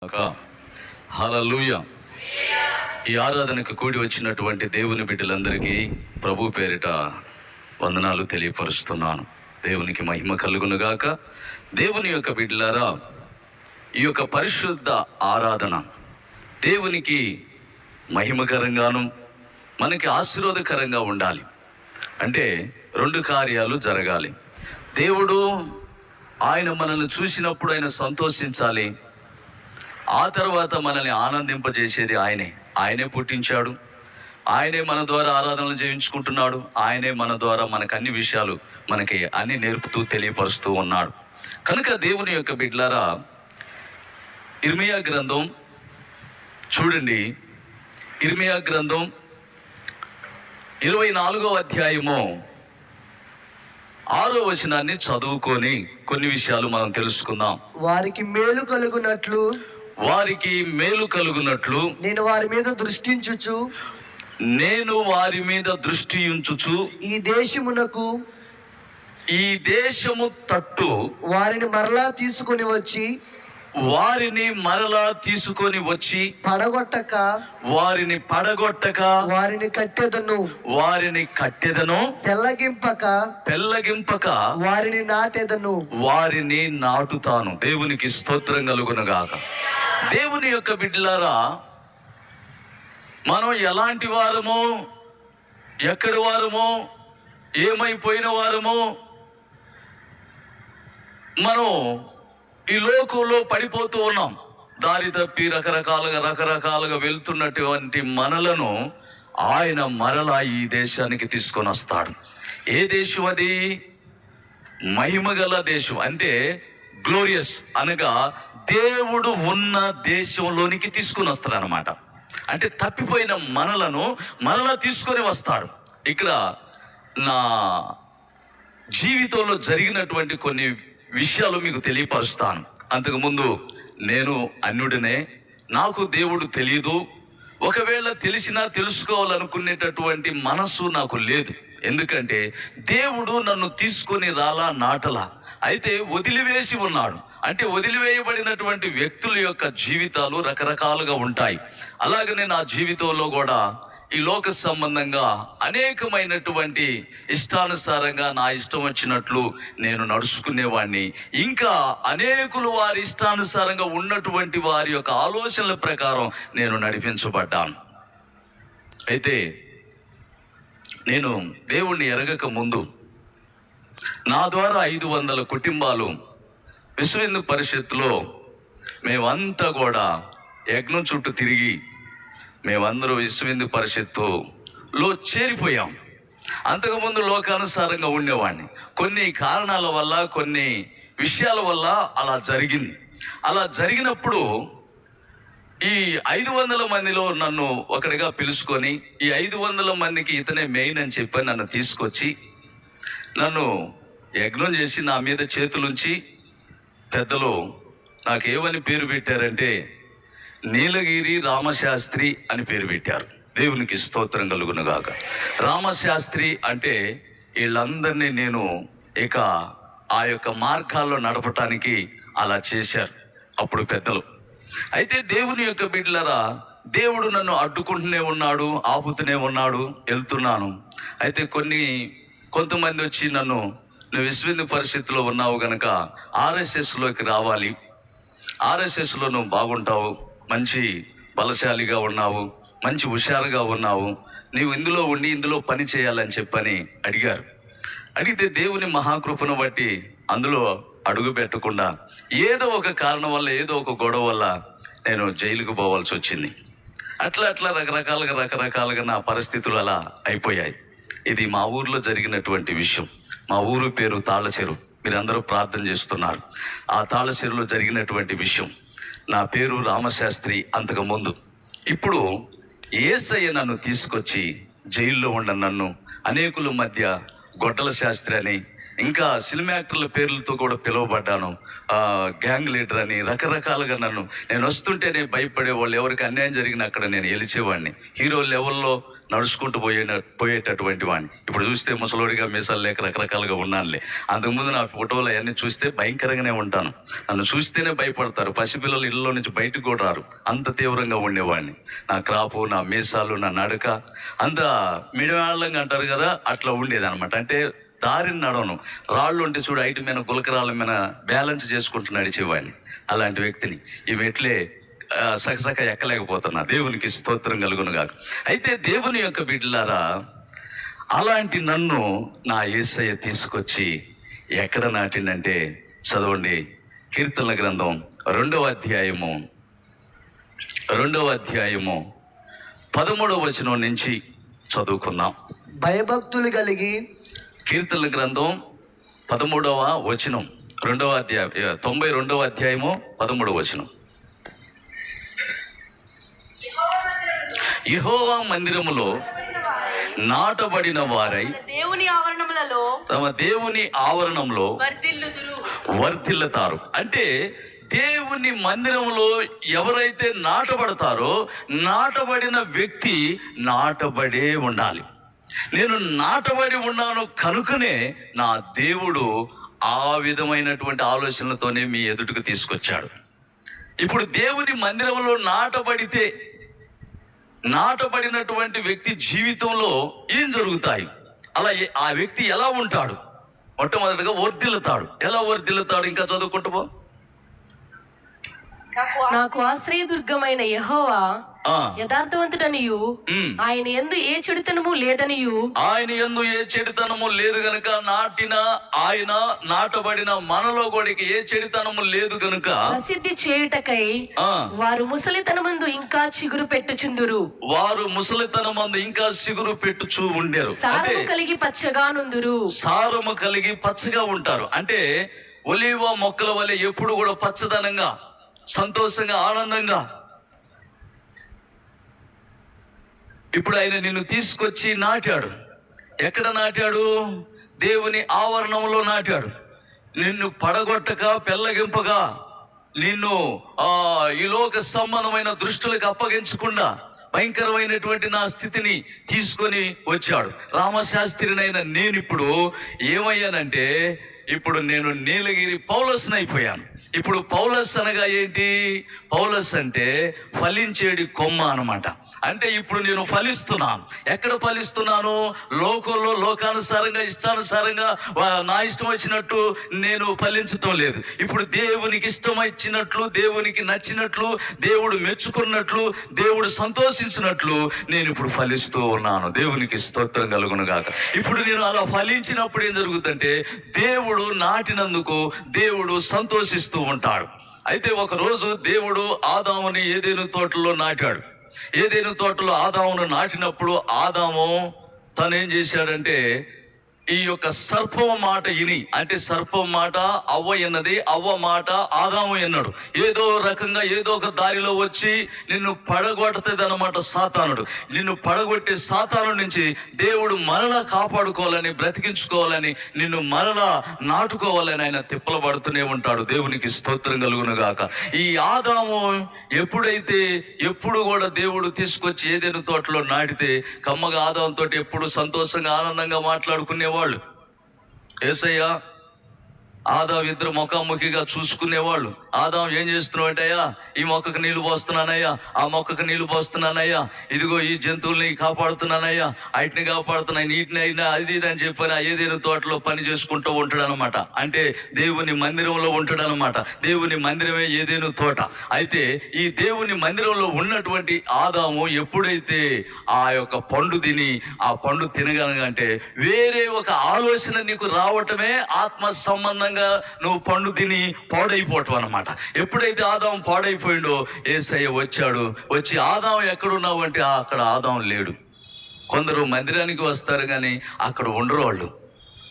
హల్లెలూయా. ఈ ఆరాధనకు కూడి వచ్చినటువంటి దేవుని బిడ్డలందరికీ ప్రభు పేరిట వందనాలు తెలియపరుస్తున్నాను. దేవునికి మహిమ కలుగునుగాక. దేవుని యొక్క బిడ్డలారా, ఈ యొక్క పరిశుద్ధ ఆరాధన దేవునికి మహిమకరంగాను మనకి ఆశీర్వాదకరంగా ఉండాలి అంటే రెండు కార్యాలు జరగాలి. దేవుడు ఆయన మనల్ని చూసినప్పుడు ఆయన సంతోషించాలి. ఆ తర్వాత మనల్ని ఆనందింపజేసేది ఆయనే పుట్టించాడు, ఆయనే మన ద్వారా ఆరాధనలు చేయించుకుంటున్నాడు, ఆయనే మన ద్వారా మనకు అన్ని విషయాలు మనకి అన్ని నేర్పుతూ తెలియపరుస్తూ ఉన్నాడు. కనుక దేవుని యొక్క బిడ్డలారా, ఇర్మియా గ్రంథం చూడండి. ఇర్మియా గ్రంథం 24వ అధ్యాయము 6వ వచనాన్ని చదువుకొని కొన్ని విషయాలు మనం తెలుసుకుందాం. వారికి మేలు కలుగునట్లు నేను వారి మీద దృష్టి ఉంచుచు ఈ దేశము తట్టు వారిని మరలా తీసుకొని వచ్చి పడగొట్టక వారిని కట్టెదను పెళ్ళగింపక వారిని నాటుతాను. దేవునికి స్తోత్రం కలుగునుగాక. దేవుని యొక్క బిడ్డలారా, మనం ఎలాంటి వారమో, ఎక్కడి వారమో, ఏమైపోయిన వారమో, మనం ఈ లోకంలో పడిపోతూ ఉన్నాం. దారి తప్పి రకరకాలుగా వెళ్తున్నటువంటి మనలను ఆయన మరలా ఈ దేశానికి తీసుకొని వస్తాడు. ఏ దేశం అది? మహిమగల దేశం, అంటే గ్లోరియస్, అనగా దేవుడు ఉన్న దేశంలోనికి తీసుకొని వస్తాడు అన్నమాట. అంటే తప్పిపోయిన మనలను మరలా తీసుకొని వస్తాడు. ఇక్కడ నా జీవితంలో జరిగినటువంటి కొన్ని విషయాలు మీకు తెలియపరుస్తాను. అంతకుముందు నేను అన్యుడినే, నాకు దేవుడు తెలియదు. ఒకవేళ తెలిసినా తెలుసుకోవాలనుకునేటటువంటి మనసు నాకు లేదు. ఎందుకంటే దేవుడు నన్ను తీసుకొని నాటలా. అయితే వదిలివేసి ఉన్నాడు. అంటే వదిలివేయబడినటువంటి వ్యక్తుల యొక్క జీవితాలు రకరకాలుగా ఉంటాయి. అలాగనే నా జీవితంలో కూడా ఈ లోక సంబంధంగా అనేకమైనటువంటి ఇష్టానుసారంగా నా ఇష్టం వచ్చినట్లు నేను నడుచుకునేవాడిని. ఇంకా అనేకులు వారి ఇష్టానుసారంగా ఉన్నటువంటి వారి యొక్క ఆలోచనల ప్రకారం నేను నడిపించబడ్డాను. అయితే నేను దేవుణ్ణి ఎరగక ముందు నా ద్వారా 500 కుటుంబాలు విశ్వ హిందూ పరిషత్తులో మేమంతా కూడా యజ్ఞం చుట్టూ తిరిగి మేమందరూ విశ్వ హిందూ పరిషత్తులో చేరిపోయాం. అంతకుముందు లోకానుసారంగా ఉండేవాడిని. కొన్ని కారణాల వల్ల, కొన్ని విషయాల వల్ల అలా జరిగింది. అలా జరిగినప్పుడు ఈ 500 మందిలో నన్ను ఒకటిగా పిలుచుకొని, ఈ 500 మందికి ఇతనే మెయిన్ అని చెప్పి నన్ను తీసుకొచ్చి నన్ను యజ్ఞం చేసి నా మీద చేతులుంచి పెద్దలు నాకు ఏమని పేరు పెట్టారంటే నీలగిరి రామశాస్త్రి అని పేరు పెట్టారు. దేవునికి స్తోత్రం కలుగునుగాక. రామశాస్త్రి అంటే వీళ్ళందరినీ నేను ఇక ఆ యొక్క మార్గాల్లో నడపటానికి అలా చేశారు అప్పుడు పెద్దలు. అయితే దేవుని యొక్క బిడ్డలారా, దేవుడు నన్ను అడ్డుకుంటూనే ఉన్నాడు, ఆపుతూనే ఉన్నాడు, వెళ్తున్నాను. అయితే కొంతమంది వచ్చి నువ్వు విశ్వ హిందూ పరిషత్తులో ఉన్నావు కనుక ఆర్ఎస్ఎస్లోకి రావాలి, ఆర్ఎస్ఎస్లో నువ్వు బాగుంటావు, మంచి బలశాలిగా ఉన్నావు, మంచి హుషారుగా ఉన్నావు, నీవు ఇందులో ఉండి ఇందులో పని చేయాలని చెప్పని అడిగారు. అడిగితే దేవుని మహాకృపను బట్టి అందులో అడుగు పెట్టకుండా ఏదో ఒక కారణం వల్ల, ఏదో ఒక గొడవ వల్ల నేను జైలుకు పోవాల్సి వచ్చింది. అట్లా రకరకాలుగా నా పరిస్థితులు అలా అయిపోయాయి. ఇది మా ఊర్లో జరిగినటువంటి విషయం. మా ఊరు పేరు తాళ్ళచెరు. మీరందరూ ప్రార్థన చేస్తున్నారు. ఆ తాళ్ళచెరులో జరిగినటువంటి విషయం. నా పేరు రామశాస్త్రి అంతకుముందు. ఇప్పుడు యేసయ్య నన్ను తీసుకొచ్చి జైల్లో ఉన్న నన్ను అనేకుల మధ్య గొడ్డల శాస్త్రి అని, ఇంకా సినిమా యాక్టర్ల పేర్లతో కూడా పిలువబడ్డాను. గ్యాంగ్ లీడర్ అని రకరకాలుగా నేను వస్తుంటేనే భయపడే వాళ్ళు, ఎవరికి అన్యాయం జరిగిన అక్కడ నేను గెలిచేవాడిని. హీరో లెవెల్లో నడుచుకుంటూ పోయేటటువంటి వాడిని. ఇప్పుడు చూస్తే ముసలోడిగా మీసాలు లేక రకరకాలుగా ఉన్నానులే. అంతకుముందు నా ఫోటోలు అవన్నీ చూస్తే భయంకరంగానే ఉంటాను. నన్ను చూస్తేనే భయపడతారు. పసిపిల్లలు ఇళ్ళలో నుంచి బయటకు కూడా రారు, అంత తీవ్రంగా ఉండేవాడిని. నా క్రాపు, నా మీసాలు, నా నడక అంత మిడివాళ్ళంగా అంటారు కదా, అట్లా ఉండేది అనమాట. అంటే దారిని నడవను. రాళ్ళు ఉంటే చూడు, ఐటి మీద గులకరాళ్ళ మీద బ్యాలెన్స్ చేసుకుంటూ నడిచేవాడిని. అలాంటి వ్యక్తిని ఈ మెట్లే సకసక ఎక్కలేకపోతున్నా. దేవునికి స్తోత్రం కలుగును గాక. అయితే దేవుని యొక్క బిడ్డలారా, అలాంటి నన్ను నా యేసయ్య తీసుకొచ్చి ఎక్కడ నాటిందంటే, చదవండి కీర్తనల గ్రంథం 2వ అధ్యాయము 13వ వచనం నుంచి చదువుకుందాం. భయభక్తులు కలిగి, కీర్తనల గ్రంథం 13వ వచనం, 2వ అధ్యాయం 92వ అధ్యాయము 13వ వచనం. యెహోవా మందిరములో నాటబడిన వారై తమ దేవుని ఆవరణంలో వర్ధిల్లుతారు. అంటే దేవుని మందిరంలో ఎవరైతే నాటబడతారో, నాటబడిన వ్యక్తి నాటబడే ఉండాలి. నేను నాటబడి ఉన్నాను కనుకనే నా దేవుడు ఆ విధమైనటువంటి ఆలోచనలతోనే మీ ఎదుటికి తీసుకొచ్చాడు. ఇప్పుడు దేవుని మందిరంలో నాటబడినటువంటి వ్యక్తి జీవితంలో ఏం జరుగుతాయి, అలా ఆ వ్యక్తి ఎలా ఉంటాడు? మొట్టమొదటిగా వర్ధిల్లుతాడు. ఎలా వర్ధిల్లుతాడు? ఇంకా చదువుకుంటూ పో. నాకు ఆశ్రయదుర్గమైన యెహోవా యథార్థవంతుడనియు ఆయన యందు ఏ చెడుతనము లేదు గనుక ఆయన నాటబడిన మనలో కూడా ఏ చెడుతనము లేదు గనుక ప్రసిద్ధి చేయుటకై వారు ముసలితనమందు ఇంకా చిగురు పెట్టుచు ఉండేరు. సారము కలిగి పచ్చగా ఉంటారు. అంటే ఒలీవ మొక్కల వలె ఎప్పుడు కూడా పచ్చదనంగా, సంతోషంగా, ఆనందంగా. ఇప్పుడు ఆయన నిన్ను తీసుకొచ్చి నాటాడు. ఎక్కడ నాటాడు? దేవుని ఆవరణంలో నాటాడు. నిన్ను పడగొట్టక, పెళ్ళగింపగా, నిన్ను ఈ లోక సంబంధమైన దృష్టులకు అప్పగించకుండా భయంకరమైనటువంటి నా స్థితిని తీసుకొని వచ్చాడు. రామశాస్త్రినైన నేను ఇప్పుడు ఏమయ్యానంటే, ఇప్పుడు నేను నీలగిరి పౌలస్ని అయిపోయాను. ఇప్పుడు పౌలస్ అనగా ఏంటి? పౌలస్ అంటే ఫలించేడి కొమ్మ అన్నమాట. అంటే ఇప్పుడు నేను ఫలిస్తున్నాను. ఎక్కడ ఫలిస్తున్నాను? లోకంలో లోకానుసారంగా, ఇష్టానుసారంగా, నా ఇష్టం వచ్చినట్టు నేను ఫలించటం లేదు. ఇప్పుడు దేవునికి ఇష్టం వచ్చినట్లు, దేవునికి నచ్చినట్లు, దేవుడు మెచ్చుకున్నట్లు, దేవుడు సంతోషించినట్లు నేను ఇప్పుడు ఫలిస్తూ ఉన్నాను. దేవునికి స్తోత్రం కలుగును గాక. ఇప్పుడు నేను అలా ఫలించినప్పుడు ఏం జరుగుతుందంటే, దేవుడు నాటినందుకు దేవుడు సంతోషిస్తూ ఉంటాడు. అయితే ఒక రోజు దేవుడు ఆదాముని ఏదేను తోటలో నాటాడు. ఏదేను తోటలో ఆదామును నాటినప్పుడు ఆదాము తనేం చేశాడంటే, ఈ యొక్క సర్పం మాట విని, అంటే సర్పం మాట అవ్వ ఎన్నది, అవ్వ మాట ఆదాము ఎన్నాడు. ఏదో రకంగా ఏదో ఒక దారిలో వచ్చి నిన్ను పడగొడుతుంది అన్నమాట సాతానుడు. నిన్ను పడగొట్టే సాతాను నుంచి దేవుడు మరలా కాపాడుకోవాలని, బ్రతికించుకోవాలని, నిన్ను మరలా నాటుకోవాలని ఆయన తిప్పలు పడుతూనే ఉంటాడు. దేవునికి స్తోత్రం కలుగును గాక. ఈ ఆదాము ఎప్పుడు కూడా దేవుడు తీసుకొచ్చి ఏదైనా తోటలో నాటితే కమ్మగా ఆదాముతో ఎప్పుడు సంతోషంగా, ఆనందంగా మాట్లాడుకునేవాడు. యేసయ్య ఆదాం ఇద్దరు ముఖాముఖిగా చూసుకునేవాళ్ళు. ఆదాం ఏం చేస్తున్నావు అంటే, అయ్యా ఈ మొక్కకు నీళ్లు పోస్తున్నానయ్యా, ఆ మొక్కకు నీళ్లు పోస్తున్నానయ్యా, ఇదిగో ఈ జంతువుల్ని కాపాడుతున్నానయ్యా, వాటిని కాపాడుతున్నాయి, నీటిని అయినా అది ఇది అని చెప్పని ఏదైనా తోటలో పని చేసుకుంటూ ఉంటాడు అనమాట. అంటే దేవుని మందిరంలో ఉంటాడు అనమాట. దేవుని మందిరమే ఏదైనా తోట. అయితే ఈ దేవుని మందిరంలో ఉన్నటువంటి ఆదాము ఎప్పుడైతే ఆ యొక్క పండు తిని, ఆ పండు తినగలగంటే వేరే ఒక ఆలోచన నీకు రావటమే ఆత్మ సంబంధంగా నువ్వు పండు తిని పాడైపోవటం అనమాట. ఎప్పుడైతే ఆదాం పాడైపోయిండో యేసయ్య వచ్చి ఆదాం ఎక్కడున్నావు అంటే, అక్కడ ఆదాం లేడు. కొందరు మందిరానికి వస్తారు కానీ అక్కడ ఉండరు వాళ్ళు.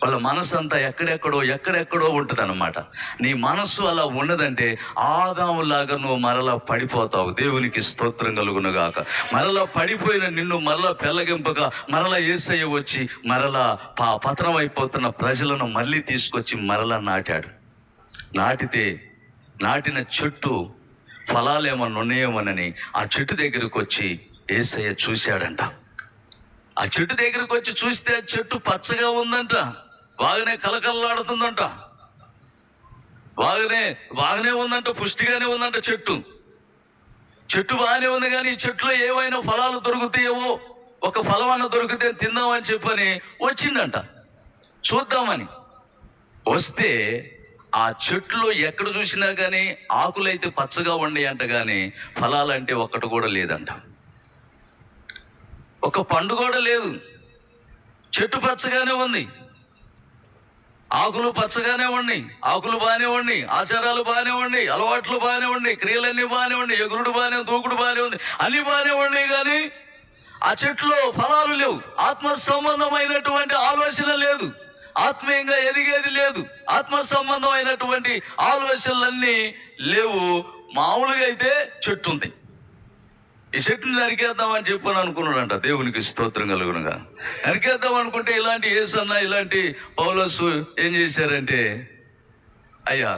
వాళ్ళ మనసు అంతా ఎక్కడెక్కడో ఉంటుంది అన్నమాట. నీ మనస్సు అలా ఉన్నదంటే ఆదాములాగా నువ్వు మరలా పడిపోతావు. దేవునికి స్తోత్రం కలుగునుగాక. మరలా పడిపోయిన నిన్ను మరలా పెళ్ళగింపగా మరలా యేసయ్య వచ్చి మరలా పతనం అయిపోతున్న ప్రజలను మళ్ళీ తీసుకొచ్చి మరలా నాటాడు. నాటిన చెట్టు ఫలాలేమన్నా ఉన్నాయేమోనని ఆ చెట్టు దగ్గరకు వచ్చి యేసయ్య చూశాడంట. ఆ చెట్టు దగ్గరకు వచ్చి చూస్తే ఆ చెట్టు పచ్చగా ఉందంట, బాగానే కలకలలాడుతుందంట, బాగానే ఉందంట, పుష్టిగానే ఉందంట. చెట్టు బాగానే ఉంది, కానీ ఈ చెట్టులో ఏవైనా ఫలాలు దొరుకుతాయేమో, ఒక ఫలం అన్న దొరికితే తిందామని చెప్పని వచ్చిందంట, చూద్దామని. వస్తే ఆ చెట్టులో ఎక్కడ చూసినా కానీ ఆకులైతే పచ్చగా ఉండేయంట, కానీ ఫలాలంటే ఒక్కటి కూడా లేదంట, ఒక పండు కూడా లేదు. చెట్టు పచ్చగానే ఉంది, ఆకులు పచ్చగానే ఉన్నాయి, ఆకులు బాగానే ఉన్నాయి, ఆచారాలు బాగానే ఉన్నాయి, అలవాట్లు బాగానే ఉన్నాయి, క్రియలన్నీ బాగానే ఉన్నాయి, ఎగురుడు బాగానే, దూకుడు బాగానే ఉంది, అన్ని బాగానే ఉన్నాయి. కానీ ఆ చెట్టులో ఫలాలు లేవు, ఆత్మ సంబంధమైనటువంటి ఆలోచన లేదు, ఆత్మీయంగా ఎదిగేది లేదు, ఆత్మ సంబంధమైనటువంటి ఆలోచనలన్నీ లేవు. మామూలుగా అయితే చెట్టు ఉంది, ఈ చెట్టుని నరికేద్దామని చెప్పని అనుకున్నాడంట. దేవునికి స్తోత్రం కలుగునుగా. నరికేద్దాం అనుకుంటే ఇలాంటి యేసన్న ఇలాంటి పౌలోసు ఏం చేశారంటే, అయ్యా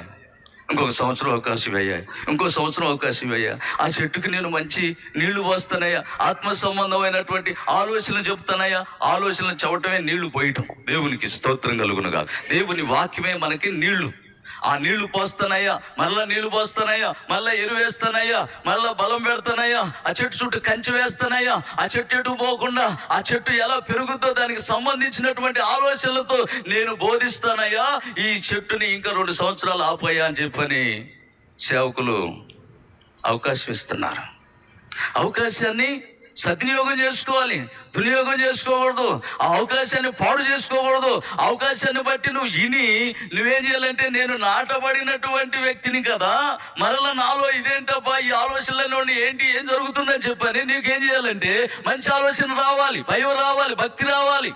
ఇంకొక సంవత్సరం అవకాశం అయ్యా, ఆ చెట్టుకి నేను మంచి నీళ్లు పోస్తానయ్యా, ఆత్మ సంబంధమైనటువంటి ఆలోచనలు చెప్తానయ్యా. ఆలోచనలు చెప్పటమే నీళ్లు పోయటం. దేవునికి స్తోత్రం కలుగునుగా. దేవుని వాక్యమే మనకి నీళ్లు. ఆ నీళ్లు పోస్తానయ్యా, మళ్ళా నీళ్లు పోస్తానయ్యా, మళ్ళా ఎరువేస్తానయ్యా, మళ్ళా బలం పెడతానయ్యా, ఆ చెట్టు చుట్టూ కంచె వేస్తానయ్యా, ఆ చెట్టు ఎటు పోకుండా ఆ చెట్టు ఎలా పెరుగుతుందో దానికి సంబంధించినటువంటి ఆలోచనలతో నేను బోధిస్తానయ్యా. ఈ చెట్టుని ఇంకా 2 సంవత్సరాలు ఆపయ్యా అని చెప్పని సేవకులు అవకాశం ఇస్తున్నారు. అవకాశాన్ని సద్వినియోగం చేసుకోవాలి, దుర్వినియోగం చేసుకోకూడదు. ఆ అవకాశాన్ని పాడు చేసుకోకూడదు. అవకాశాన్ని బట్టి నువ్వేం చేయాలంటే, నేను నాటబడినటువంటి వ్యక్తిని కదా, మరలా నాలో ఇదేంటబ్బా ఈ ఆలోచనలలోని ఏం జరుగుతుందని చెప్పని నీకేం చేయాలంటే మంచి ఆలోచన రావాలి, భయం రావాలి, భక్తి రావాలి,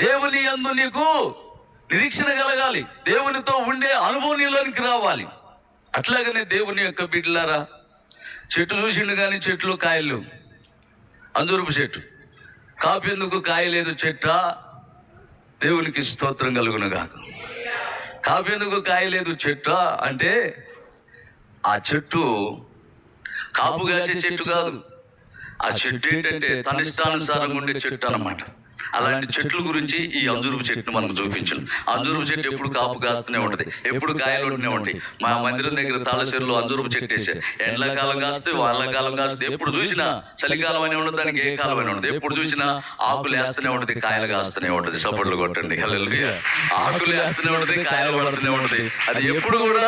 దేవుని యందు నీకు నిరీక్షణ కలగాలి, దేవునితో ఉండే అనుభవం నీలోనికి రావాలి. అట్లాగనే దేవుని యొక్క బిడ్డలారా, చెట్టు చూసిండు కానీ చెట్లు కాయలు, అంజూరపు చెట్టు కాపేందుకు కాయ లేదు చెట్టా. దేవునికి స్తోత్రం కలుగునుగాక. కాపేందుకు కాయ లేదు చెట్టా అంటే ఆ చెట్టు కాపు కాసే చెట్టు కాదు. ఆ చెట్టు ఏంటంటే తన ఇష్టానుసారంగా ఉండే చెట్టు అన్నమాట. అలాంటి చెట్ల గురించి ఈ అంజూరపు చెట్టును మనకు చూపించను. అంజూరపు చెట్టు ఎప్పుడు కాపు కాస్తూనే ఉంటది, ఎప్పుడు కాయలు ఉంటూనే ఉంటాయి. మా మందిరం దగ్గర తాళచెరులో అంజూరపు చెట్టు వేసారు. ఎండాకాలం కాస్తే, వానకాలం కాస్తే, ఎప్పుడు చూసినా చలికాలం అనే ఉండదు, దానికి ఏ కాలం అయినా ఉండదు. ఎప్పుడు చూసినా ఆకులు వేస్తూనే ఉంటది, కాయలు కాస్తూనే ఉంటది. సపోర్ట్లు కొట్టండి, హల్లెలూయా. ఆకులు వేస్తూనే ఉంటది, కాయలు పడుతూనే ఉంటది. అది ఎప్పుడు కూడా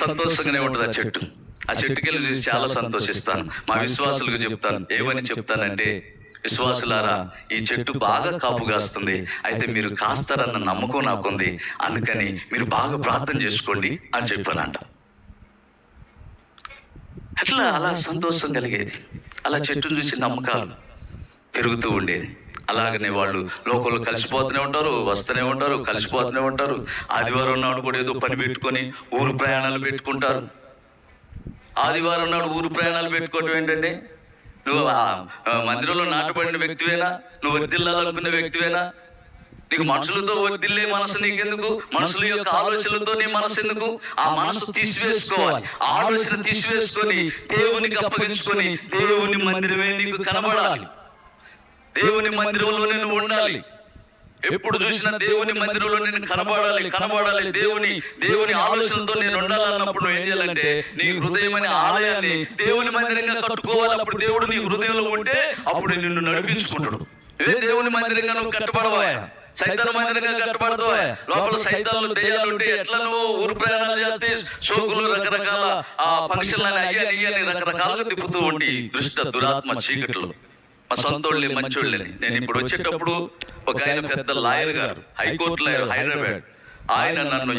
సంతోషంగానే ఉంటది ఆ చెట్టు. ఆ చెట్టుకెళ్ళి చూసి చాలా సంతోషిస్తాను. మా విశ్వాసులకు చెప్తాను, ఏమని చెప్తానంటే, విశ్వాసులారా, ఈ చెట్టు బాగా కాపు కాస్తుంది, అయితే మీరు కాస్తారన్న నమ్మకం నాకుంది, అందుకని మీరు బాగా ప్రార్థన చేసుకోండి అని చెప్పానంట. అలా సంతోషం కలిగేది. అలా చెట్టును చూసి నమ్మకాలు పెరుగుతూ ఉండేది. అలాగనే వాళ్ళు లోకంలో కలిసిపోతూనే ఉంటారు, వస్తూనే ఉంటారు, కలిసిపోతూనే ఉంటారు. ఆదివారం నాడు కూడా ఏదో పని పెట్టుకొని ఊరు ప్రయాణాలు పెట్టుకుంటారు. ఆదివారం నాడు ఊరు ప్రయాణాలు పెట్టుకోవటం ఏంటంటే, నువ్వు మందిరంలో నాటబడిన వ్యక్తివేనా? నువ్వు వర్ధిల్లాలనుకున్న వ్యక్తివేనా? నీకు మనుషులతో వర్ధిల్లే మనసు నీకెందుకు? మనుషుల యొక్క ఆలోచనలతో నీ మనసు ఎందుకు? ఆ మనసు తీసివేసుకోవాలి. ఆలోచన తీసివేసుకొని దేవునికి అప్పగించుకొని దేవుని మందిరమే నీకు కనబడాలి. దేవుని మందిరంలోనే నువ్వు ఉండాలి. ఎప్పుడు చూసినా దేవుని మందిరంలో నేను కనబడాలి. దేవుని ఆలోచనతో నేను ఉండాలన్నప్పుడు నువ్వు ఏం చేయాలంటే, నీ హృదయం అనే ఆలయాన్ని దేవుని మందిరంగా కట్టుకోవాలి. అప్పుడు దేవుడు నీ హృదయంలో ఉంటే అప్పుడు నిన్ను నడిపించుకుంటాడు. దేవుని మందిరంగా నువ్వు కట్టబడవా? సైతాన్ మందిరంగా కట్టబడతావా? లోపల సైతాన్లు దెయ్యాలు ఉంటే ఎట్లా నువ్వు ఊరు ప్రయాణాలు చేస్తే సోకులు రకరకాల ఫంక్షన్లని అయ్యాని రకరకాలుగా తిప్పుతూ ఉండి దుష్ట దురాత్మ చీకట్లు. మా సొంతోళ్ళని, మంచోళ్ళని. నేను ఇప్పుడు వచ్చేటప్పుడు ఒక ఆయన పెద్ద లాయర్ గారు, హైకోర్టు లాయర్, హైదరాబాద్. ఆయన నన్ను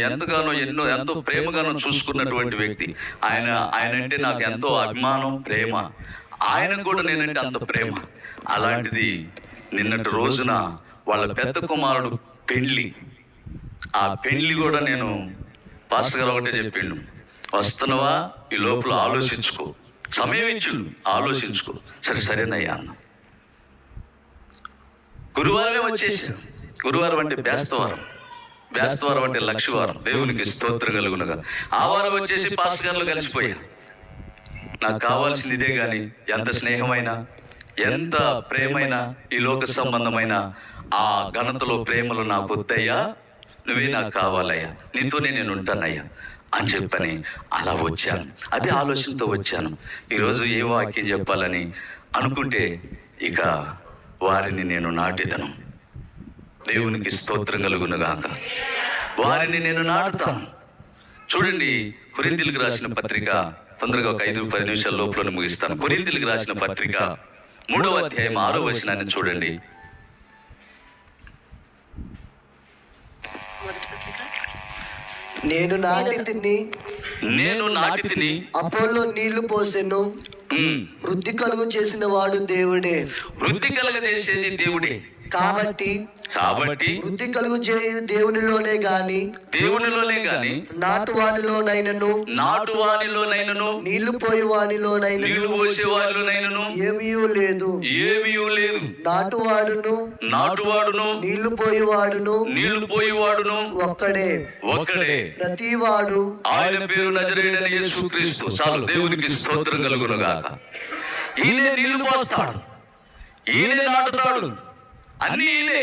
ఎంతో ప్రేమగానో చూసుకున్నటువంటి వ్యక్తి. ఆయన అంటే నాకు ఎంతో అభిమానం, ప్రేమ. ఆయనకు కూడా నేనంటే అంత ప్రేమ. అలాంటిది నిన్నటి రోజున వాళ్ళ పెద్ద కుమారుడు పెళ్ళి. ఆ పెళ్ళి కూడా నేను పాస్టర్ గారు ఒకటే చెప్పిండు, వస్తున్నావా ఈ లోపల ఆలోచించుకో, సమయం ఇచ్చు ఆలోచించుకో. సరేనయ్యా అన్న. గురువారమే వచ్చేసాం. గురువారం అంటే బేస్తవారం అంటే లక్షవారం, దేవునికి స్తోత్రం కలుగునగా. ఆ వారం వచ్చేసి పాస్టర్ గారు కలిసిపోయా. నాకు కావాల్సింది ఇదే, కానీ ఎంత స్నేహమైనా ఎంత ప్రేమైనా ఈ లోక సంబంధమైన ఆ ఘనతలో ప్రేమలో నాకు వద్దయ్యా, నువ్వే నాకు కావాలయ్యా, నీతోనే నేను ఉంటానయ్యా అని చెప్పని అలా వచ్చాను. అదే ఆలోచనతో వచ్చాను. ఈరోజు ఏ వాక్యం చెప్పాలని అనుకుంటే ఇక వారిని నేను నాటేదను. దేవునికి స్తోత్రం కలుగునుగాక. వారిని నేను నాటుతాను. చూడండి, కొరింథీయులకు రాసిన పత్రిక, తొందరగా ఒక 5-10 నిమిషాల లోపల ముగిస్తాను. కొరింథీయులకు రాసిన పత్రిక 3వ అధ్యాయం 6వ వచనాన్ని చూడండి. నేను నాటి తిని అపోల్లో నీళ్లు పోసెను, వృద్ధి కలుగు చేసిన వాడు దేవుడే. వృద్ధి కలుగజేసేది దేవుడే. కాబట్టి వృద్ధి కలుగు చేయు దేవునిలోనే గాని నాటు వానిలోనైనను నీళ్లు పోయి వానిలోనైనను ఏమీ లేదు. నాటువాడును నీళ్లు పోయి వాడును ఒక్కడే. ప్రతివాడు ఆయన పేరు నజరేయుడైన యేసుక్రీస్తు. చాలు, దేవునికి స్తోత్రం కలుగునుగాక. ఈయన నీళ్లు పోస్తాడు, ఈయన నాటుతాడు, అన్ని ఈయనే.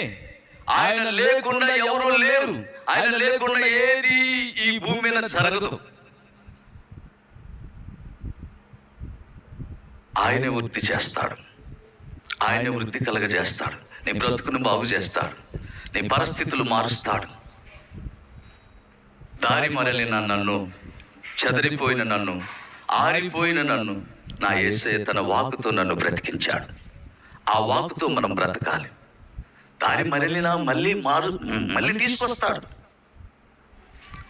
ఆయన లేకుండా ఎవరూ లేరు. ఆయన లేకుండా ఏది ఈ భూమి మీద జరగదు. ఆయనే వృద్ధి చేస్తాడు, ఆయనే వృద్ధి కలగజేస్తాడు. నీ బ్రతుకును బాగు చేస్తాడు, నీ పరిస్థితులు మారుస్తాడు. దారి మరలిన నన్ను, చెదరిపోయిన నన్ను, ఆరిపోయిన నన్ను నా యేసయ్య తన వాక్కుతో నన్ను బ్రతికించాడు. ఆ వాక్కుతో మనం బ్రతకాలి. దారి మరలినా మళ్ళీ తీసుకొస్తాడు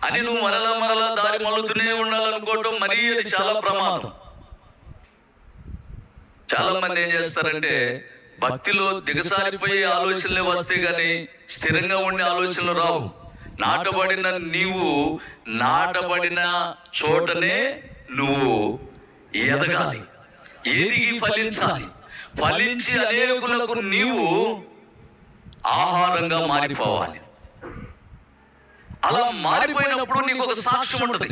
అని నువ్వు మరలా దారి మలుతూనే ఉండాలనుకోవటం మరీ అది చాలా ప్రమాదం. చాలా మంది ఏం చేస్తారంటే భక్తిలో దిగసారిపోయే ఆలోచనలే వస్తే గానీ స్థిరంగా ఉండే ఆలోచనలు రావు. నాటబడిన చోటనే నువ్వు ఎదగాలి, ఎదిగి ఫలించాలి. ఫలించి అనేకులకు నీవు ఆహారంగా మారిపోవాలి. అలా మారిపోయినప్పుడు నీకు ఒక సాక్ష్యం ఉంటుంది.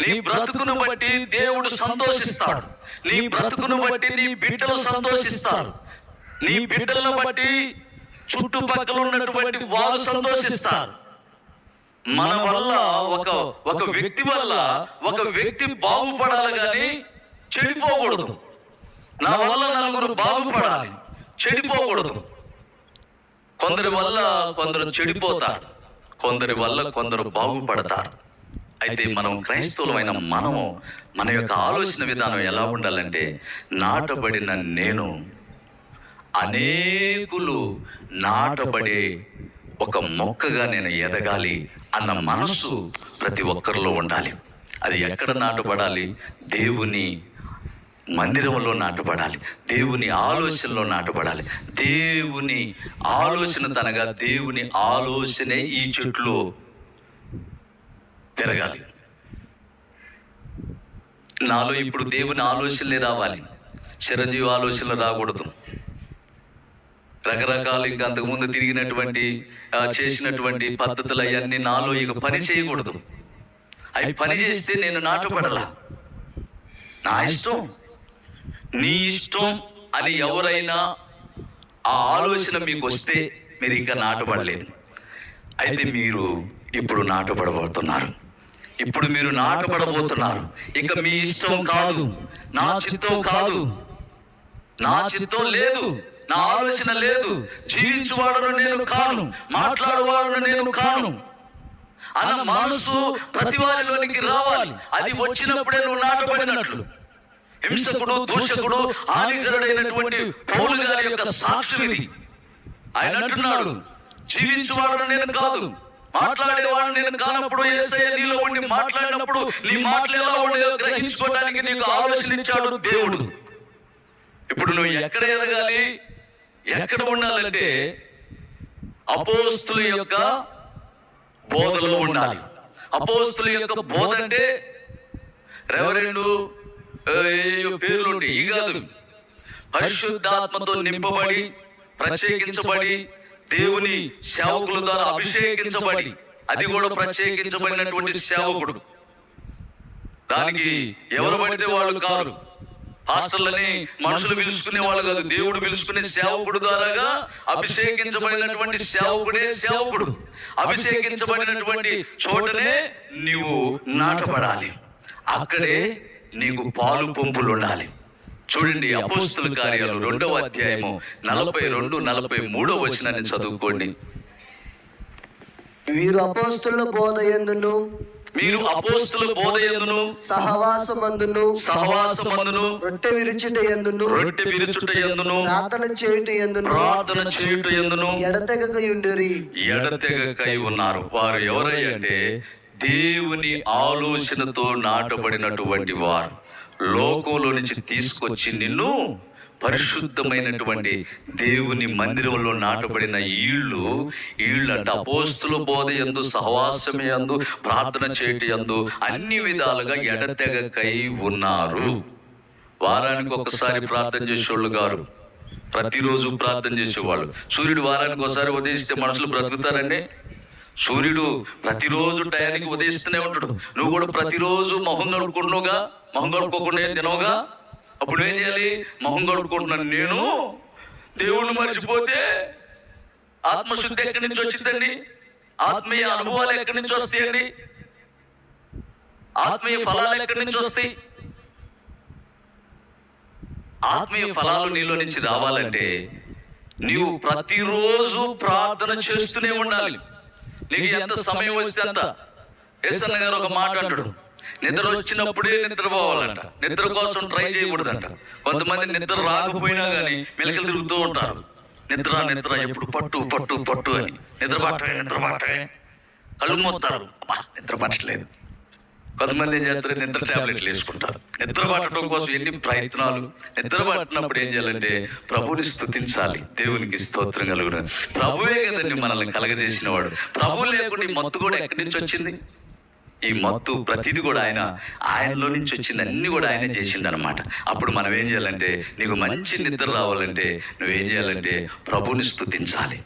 నీ బ్రతుకును బట్టి దేవుడు సంతోషిస్తాడు, నీ బ్రతుకును బట్టి నీ బిడ్డలు సంతోషిస్తారు, నీ బిడ్డలను బట్టి చుట్టుపక్కల ఉన్నటువంటి వారు సంతోషిస్తారు. మన వల్ల ఒక వ్యక్తి వల్ల ఒక వ్యక్తి బాగుపడాలి కానీ చెడిపోకూడదు. నా వల్ల నలుగురు బాగుపడాలి, చెడిపోకూడదు. కొందరి వల్ల కొందరు చెడిపోతారు, కొందరి వల్ల కొందరు బాగుపడతారు. అయితే మనం క్రైస్తవులమైన మన యొక్క ఆలోచన విధానం ఎలా ఉండాలంటే, నాటబడిన నేను అనేకులు నాటబడే ఒక మొక్కగా నేను ఎదగాలి అన్న మనస్సు ప్రతి ఒక్కరిలో ఉండాలి. అది ఎక్కడ నాటబడాలి? దేవుని మందిరంలో నాటబడాలి, దేవుని ఆలోచనలో నాటబడాలి. దేవుని ఆలోచన తనగా దేవుని ఆలోచనే ఈ చెట్లు పెరగాలి. నాలో ఇప్పుడు దేవుని ఆలోచనలే రావాలి, చిరంజీవి ఆలోచనలు రాకూడదు. రకరకాలు ఇంకా అంతకుముందు తిరిగినటువంటి చేసినటువంటి పద్ధతులు అవన్నీ నాలో ఇక పని చేయకూడదు. అవి పని చేస్తే నేను నాటబడలా. నా ఇష్టం, నీ ఇష్టం అని ఎవరైనా ఆ ఆలోచన మీకు వస్తే మీరు ఇంకా నాటబడలేదు. అయితే మీరు ఇప్పుడు నాటబడబోతున్నారు, ఇప్పుడు మీరు నాటబడబోతున్నారు. ఇక మీ ఇష్టం కాదు, నా చిత్తం కాదు, నా చిత్తం లేదు, నా ఆలోచన లేదు. జీవించువాడను నేను కాను, మాట్లాడువాడను నేను కాను అన్న మనసు ప్రతి వారిలోనికి రావాలి. అది వచ్చినప్పుడే నువ్వు నాటబడినట్లు. హింసకుడు, దూషకుడు, హానికరుడైనటువంటి పౌలు గారి యొక్క సాక్ష్యం ఇది. ఆయన అంటున్నాడు, జీవించువాడను నేను కాదు, మాట్లాడేవాడు నేను కానప్పుడు యేసయ్య నీలో ఉండి మాట్లాడినప్పుడు నీ మాటలు ఎలా ఉండేదో గ్రహించుకోవడానికి నీకు ఆలోచన ఇచ్చాడు దేవుడు. ఇప్పుడు నువ్వు ఎక్కడ ఎదగాలి, ఎక్కడ ఉండాలంటే అపోస్తుల యొక్క బోధలో ఉండాలి. అపోస్తుల యొక్క బోధ అంటే రెవరెండు పేర్లు ఉంటాయి, ఈ కాదు. పరిశుద్ధాత్మతో నింపబడి, ప్రత్యేకించబడి, దేవుని సేవకుల ద్వారా అభిషేకించబడి, అది కూడా ప్రత్యేకించబడినటువంటి సేవకుడు. దానికి ఎవరు పడితే వాళ్ళు కారు. హాస్టల్లని మనుషులు పిలుచుకునే వాళ్ళు కాదు, దేవుడు పిలుచుకునే సేవకుడు ద్వారాగా అభిషేకించబడినటువంటి సేవకుడే సేవకుడు. అభిషేకించబడినటువంటి చోటనే నీవు నాటబడాలి, అక్కడే నీకు పాలు పంపులు ఉండాలి. చూడండి, అపోస్తుల కార్యాలు 2వ అధ్యాయము 42-43 వచనాన్ని చదువుకోండి. వీరు అపోస్తుల బోధ యందును, మీరు అపోస్తుల బోధ యందును, సహవాసమందును, రొట్టె విరుచుట యందును, ప్రార్థన చేయుట యందును ఎడతెగకై ఉన్నారు. వారు ఎవరై అంటే దేవుని ఆలోచనతో నాటబడినటువంటి వారు. లోకంలో నుంచి తీసుకొచ్చి నిన్ను పరిశుద్ధమైనటువంటి దేవుని మందిరంలో నాటబడిన ఈళ్ళు అంటే అపోస్తుల బోధ యందు, సహవాసమే యందు, ప్రార్థన చేయటి యందు అన్ని విధాలుగా ఎడతెగకై ఉన్నారు. వారానికి ఒకసారి ప్రార్థన చేసేవాళ్ళు గారు, ప్రతిరోజు ప్రార్థన చేసేవాళ్ళు. సూర్యుడు వారానికి ఒకసారి ఉదయిస్తే మనుషులు బ్రతుకుతారండి? సూర్యుడు ప్రతిరోజు టయానికి ఉదయిస్తూనే ఉంటాడు. నువ్వు కూడా ప్రతిరోజు మొహం కడుక్కుంటున్నావుగా, మొహం కడుక్కోకుండా తినవుగా. అప్పుడు ఏం చేయాలి? మొహం కడుక్కుంటున్నాను నేను, దేవుణ్ణి మర్చిపోతే ఆత్మశుద్ధి ఎక్కడి నుంచి వచ్చిందండి? ఆత్మీయ అనుభవాలు ఎక్కడి నుంచి వస్తాయండి? ఆత్మీయ ఫలాలు ఎక్కడి నుంచి వస్తాయి? ఆత్మీయ ఫలాలు నీలో నుంచి రావాలంటే నీవు ప్రతిరోజు ప్రార్థన చేస్తూనే ఉండాలి. నీకు ఎంత సమయం వస్తే అంత. యేసన్న గారు ఒక మాట అంటాడు, నిద్ర వచ్చినప్పుడే నిద్రపోవాలంట, నిద్ర కోసం ట్రై చేయకూడదంట. కొంతమంది నిద్ర రాకపోయినా కానీ మెలకలు తిరుగుతూ ఉంటారు. నిద్ర ఎప్పుడు పట్టు అని నిద్ర పట్టవే కళ్ళు మోస్తారు, నిద్ర పట్టలేదు. కొంతమంది ఏం చేస్తారు? నిద్ర టాబ్లెట్లు వేసుకుంటారు. నిద్ర పట్టడం కోసం ఎన్ని ప్రయత్నాలు. నిద్ర పట్టినప్పుడు ఏం చేయాలంటే ప్రభుని స్తుతించాలి. దేవునికి స్తోత్రం కలుగును. ప్రభువే కదండి మనల్ని కలగజేసిన వాడు. ప్రభు లేకుండా ఈ మత్తు కూడా ఎక్కడి నుంచి వచ్చింది? ఈ మత్తు ప్రతిది కూడా ఆయనలో నుంచి వచ్చింది, అన్ని కూడా ఆయన చేసిండు అనమాట. అప్పుడు మనం ఏం చేయాలంటే, నీకు మంచి నిద్ర రావాలంటే నువ్వేం చేయాలంటే ప్రభుని స్తుతించాలి.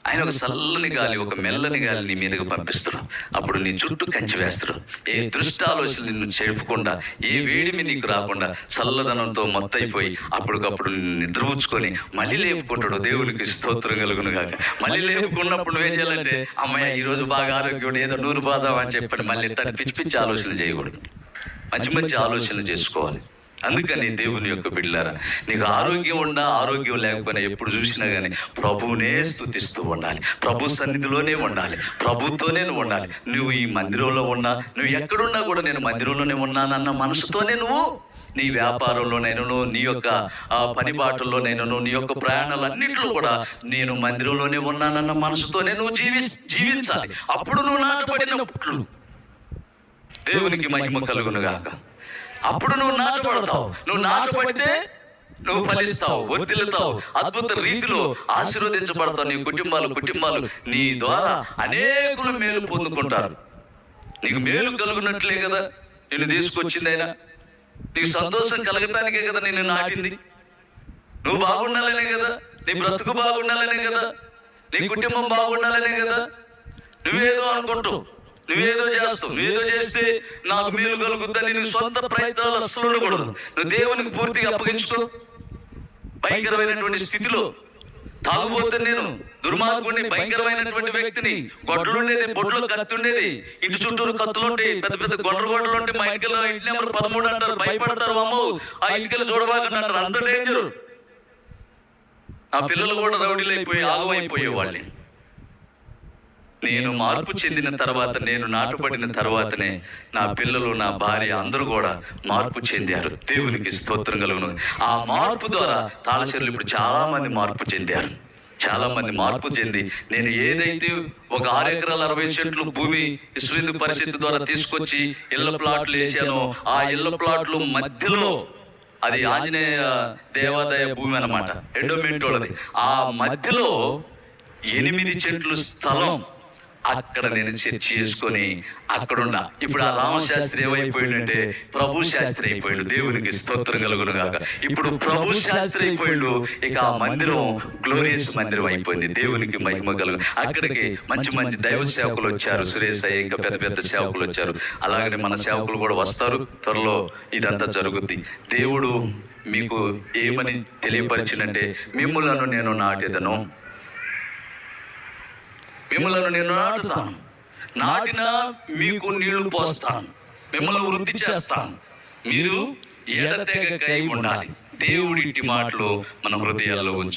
ఆయన ఒక చల్లని గాలి, ఒక మెల్లని గాలి నీ మీదకి పంపిస్తాడు. అప్పుడు నీ చుట్టూ కంచి వేస్తాడు. ఏ దుష్టాలోచనలు నిన్ను చెప్పుకుండా, ఏ వేడిమి నీకు రాకుండా చల్లదనంతో మొత్తైపోయి అప్పటికప్పుడు నిద్రపుచ్చుకొని మళ్ళీ లేపుకుంటాడు. దేవునికి స్తోత్రం కలుగును కాక. మళ్ళీ లేపుకున్నప్పుడు నువ్వేం చేయాలంటే, అమ్మాయి ఈరోజు బాగా ఆరోగ్యం, ఏదో 100 బాదాం అని చెప్పని మళ్ళీ పిచ్చి పిచ్చి ఆలోచనలు చేయకూడదు. మంచి ఆలోచనలు చేసుకోవాలి. అందుకని దేవుని యొక్క బిడ్డలారా, నీకు ఆరోగ్యం ఉన్నా ఆరోగ్యం లేకపోయినా ఎప్పుడు చూసినా కానీ ప్రభువునే స్తుతిస్తూ ఉండాలి. ప్రభు సన్నిధిలోనే ఉండాలి, ప్రభుతోనే ఉండాలి. నువ్వు ఈ మందిరంలో ఉన్నా, నువ్వు ఎక్కడున్నా కూడా నేను మందిరంలోనే ఉన్నానన్న మనసుతోనే నువ్వు నీ వ్యాపారంలోనైనా, నీ యొక్క పని బాటల్లోనైనా, నీ యొక్క ప్రయాణాలన్నింటిలో కూడా నేను మందిరంలోనే ఉన్నానన్న మనసుతోనే నువ్వు జీవించాలి. అప్పుడు నువ్వు నాటబడినప్పుడు దేవునికి మహిమ కలుగును గాక. అప్పుడు నువ్వు నాటబడతావు. నువ్వు నాటబడితే నువ్వు ఫలిస్తావు, వర్ధిల్లుతావు, అద్భుత రీతిలో ఆశీర్వదించబడతావు. నీ కుటుంబాలు నీ ద్వారా అనేకులు మేలు పొందుకుంటారు. నీకు మేలు కలుగునట్లే కదా నిన్ను తీసుకొచ్చింది ఆయన. నీకు సంతోషం కలగటానికే కదా నిన్ను నాటింది. నువ్వు బాగుండాలనే కదా, నీ బ్రతుకు బాగుండాలనే కదా, నీ కుటుంబం బాగుండాలనే కదా. నువ్వేదో అనుకుంటావు, నువ్వేదో చేస్తావు. నువ్వేదో చేస్తే నాకు మేలు కలుగుద్దని నీ సొంత ప్రయత్నాలు అస్సలు ఉండకూడదు. నువ్వు దేవునికి పూర్తిగా అప్పగించుకో. భయంకరమైనటువంటి స్థితిలో తాగుబోతే నేను దుర్మార్గుడిని, భయంకరమైనటువంటి వ్యక్తిని, గొడ్డలుండేది, బొడ్లో కత్తి ఉండేది, ఇంటి చుట్టూరు కత్తులుంటాయి, పెద్ద గొడ్డలు ఉంటే మా ఇంటికి ఇంటి నెంబర్ 13 అంటారు. భయపడతారు, అమ్మో ఆ ఇంటికి చూడబాకండి అంటారు. అంత డేంజర్. ఆ పిల్లలు కూడా రౌడీలు అయిపోయి ఆగమైపోయేవాళ్ళని. నేను మార్పు చెందిన తర్వాత, నేను నాటుబడిన తర్వాతనే నా పిల్లలు, నా భార్య అందరూ కూడా మార్పు చెందారు. దేవునికి స్తోత్రం కలుగును. ఆ మార్పు ద్వారా తాళచెరులు ఇప్పుడు చాలా మంది మార్పు చెందారు. చాలా మంది మార్పు చెంది, నేను ఏదైతే ఒక 6 ఎకరాల 60 సెంట్లు భూమి విశ్వ పరిస్థితి ద్వారా తీసుకొచ్చి ఇళ్ల ప్లాట్లు వేసానో, ఆ ఇళ్ల ప్లాట్లు మధ్యలో, అది ఆంజనేయ దేవాదాయ భూమి అన్నమాట, ఎండోమెంట్ వాళ్ళది. ఆ మధ్యలో 8 సెంట్లు స్థలం అక్కడ నేను చర్చ చేసుకొని అక్కడున్నా. ఇప్పుడు ఆ రామశాస్త్రి ఏమైపోయిందంటే ప్రభు శాస్త్రి అయిపోయాడు. దేవునికి స్తోత్రం కలుగును గాక. ఇప్పుడు ప్రభు శాస్త్రి అయిపోయాడు. ఇక ఆ మందిరం గ్లోరియస్ మందిరం అయిపోయింది. దేవునికి మహిమ కలుగు. అక్కడికి మంచి మంచి దైవ సేవకులు వచ్చారు. సురేష్ అయ్య ఇంకా పెద్ద పెద్ద సేవకులు వచ్చారు. అలాగనే మన సేవకులు కూడా వస్తారు. త్వరలో ఇదంతా జరుగుద్ది. దేవుడు మీకు ఏమని తెలియపరిచినంటే, మిమ్ములను నేను నాటెదను, మిమ్మల్ని నేను నాటుతాను, నాటినా మీకు నీళ్లు పోస్తాను, మిమ్మల్ని వృద్ధి చేస్తాను, మీరు ఎడతెగకై ఉండాలి. దేవుడి మాటలు మన హృదయాల్లో ఉంచు.